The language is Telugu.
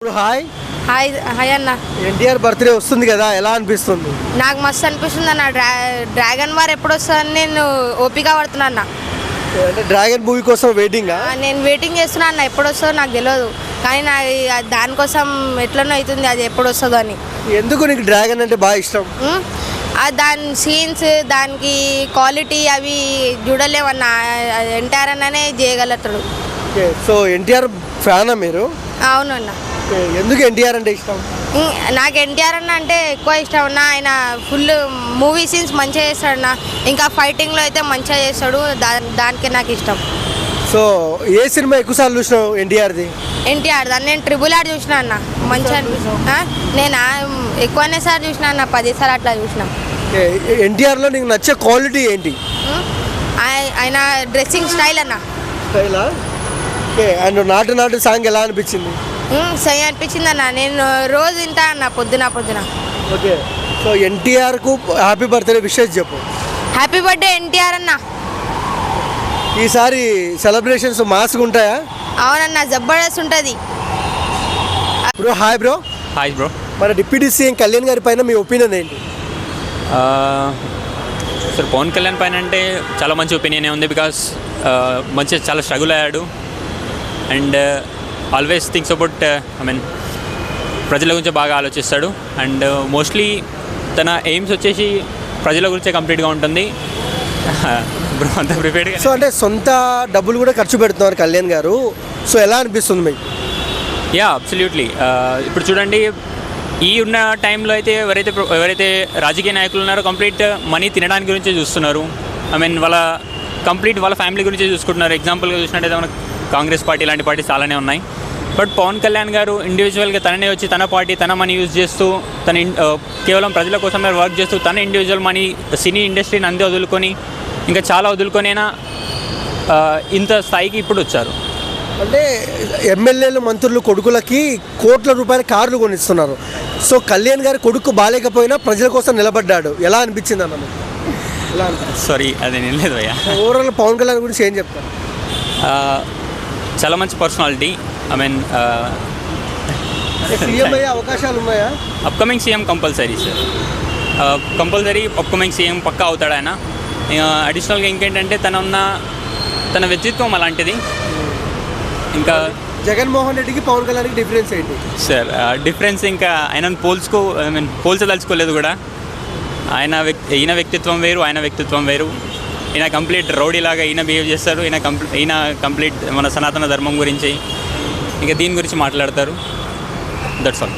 హాయ్ హాయ్ హాయ్ అన్న. ఎన్టీఆర్ బర్త్డే వస్తుంది కదా, ఎలా అనిపిస్తుంది? నాకు మస్తు అనిపిస్తుంది అన్న. డ్రాగన్ వార్ ఎప్పుడు వస్తుందని నేను ఓపిక పడుతున్నా అన్న. అంటే డ్రాగన్ మూవీ కోసం వెయిటింగా? నేను వెయిటింగ్ చేస్తున్నా అన్న. ఎప్పుడు వస్తుందో నాకు తెలియదు, కానీ నా దానికోసం ఎట్లనో అవుతుంది అది ఎప్పుడు వస్తుందో అని. ఎందుకు నీకు డ్రాగన్ అంటే బాగా ఇష్టం? దాని సీన్స్, దానికి క్వాలిటీ అవి చూడలేమన్న. ఎన్టీఆర్ అన్ననే చేయగలుగుతాడు. సో ఎన్టీఆర్ ఫ్యానా మీరు? అవునన్న. ఎందుకు ఎన్టీఆర్ అంటే ఇష్టం? నాకు ఎన్టీఆర్ అన్న అంటే ఎక్కువ ఇష్టం అన్న. ఆయన ఫుల్ మూవీ సీన్స్ మంచిగా చేస్తాడన్న. ఇంకా ఫైటింగ్లో అయితే మంచిగా చేస్తాడు. దానికే నాకు ఇష్టం. సో ఏ సినిమా ఎక్కువసార్లు చూసినావు ఎన్టీఆర్ది? ఎన్టీఆర్ దాన్ని నేను ట్రిబుల్ ఆర్ చూసిన అన్న. మంచిగా నేను ఎక్కువనే సార్ చూసిన అన్న, 10 సార్లు అట్లా చూసిన. ఎన్టీఆర్లో నీకు నచ్చే క్వాలిటీ ఏంటి? ఆయన డ్రెస్సింగ్ స్టైల్ అన్న. స్టైలా? అండ్ నాటు నాటు సాంగ్ ఎలా అనిపించింది? సై అనిపించింది అన్న. నేను రోజు వింటా అన్న, పొద్దున. ఓకే, సో ఎన్టీఆర్కు హ్యాపీ బర్త్డే విషెస్ చెప్పు. హ్యాపీ బర్త్డే ఎన్టీఆర్ అన్న. ఈసారి సెలబ్రేషన్స్ మాస్గా ఉంటాయా? అవునన్న, జబర్దస్త్ ఉంటుంది. Bro hi bro. Hi bro. మన డిప్యూటీ సీఎం కళ్యాణ్ గారి పైన మీ ఒపీనియన్ ఏంటి? సార్ పవన్ కళ్యాణ్ పైన అంటే చాలా మంచి ఒపీనియన్ ఉంది. బికాస్ మంచిగా చాలా స్ట్రగుల్ అయ్యాడు అండ్ ఆల్వేస్ థింక్స్ అబౌట్ ప్రజల గురించి బాగా ఆలోచిస్తాడు. అండ్ మోస్ట్లీ తన ఎయిమ్స్ వచ్చేసి ప్రజల గురించే కంప్లీట్గా ఉంటుంది. బ్రో అంతా ప్రిపేర్డ్గా. సో అంటే సొంత డబ్బులు కూడా ఖర్చు పెడుతున్నారు కళ్యాణ్ గారు. సో ఎలా అనిపిస్తుంది మీకు? Yeah absolutely. ఇప్పుడు చూడండి, ఈ ఉన్న టైంలో అయితే ఎవరైతే రాజకీయ నాయకులు ఉన్నారో కంప్లీట్ మనీ తినడానికి గురించే చూస్తున్నారు. వాళ్ళ ఫ్యామిలీ గురించే చూసుకుంటున్నారు. ఎగ్జాంపుల్గా చూసినట్టయితే మనకు కాంగ్రెస్ పార్టీ లాంటి పార్టీస్ చాలానే ఉన్నాయి. బట్ పవన్ కళ్యాణ్ గారు ఇండివిజువల్గా తననే వచ్చి తన పార్టీ తన మనీ యూజ్ చేస్తూ కేవలం ప్రజల కోసమే వర్క్ చేస్తూ తన ఇండివిజువల్ మనీ సినీ ఇండస్ట్రీని అందే వదులుకొని ఇంకా చాలా వదులుకొనైనా ఇంత స్థాయికి ఇప్పుడు వచ్చారు. అంటే ఎమ్మెల్యేలు మంత్రులు కొడుకులకి కోట్ల రూపాయల కార్లు కొనిస్తున్నారు. సో కళ్యాణ్ గారి కొడుకు బాగాలేకపోయినా ప్రజల కోసం నిలబడ్డాడు. ఎలా అనిపించింది అన్న? సారీ అది నేను లేదు అయ్యా. ఓవరాల్ పవన్ కళ్యాణ్ గురించి ఏం చెప్తారు? చాలా మంచి పర్సనాలిటీ. సీఎం అయ్యే అవకాశాలు ఉన్నాయా? Upcoming CM compulsory sir. Compulsory upcoming CM పక్కా అవుతాడు ఆయన. అడిషనల్గా ఇంకేంటంటే తన వ్యక్తిత్వం అలాంటిది. ఇంకా జగన్మోహన్ రెడ్డికి పవన్ కళ్యాణ్కి డిఫరెన్స్ ఏంటి సార్? డిఫరెన్స్ ఇంకా ఆయన పోల్చదలుచుకోలేదు కూడా. ఈయన వ్యక్తిత్వం వేరు, ఆయన వ్యక్తిత్వం వేరు. ఈయన కంప్లీట్ రౌడీ లాగా ఈయన బిహేవ్ చేస్తారు. ఈయన కంప్లీట్ మన సనాతన ధర్మం గురించి ఇంకా దీని గురించి మాట్లాడతారు. That's all.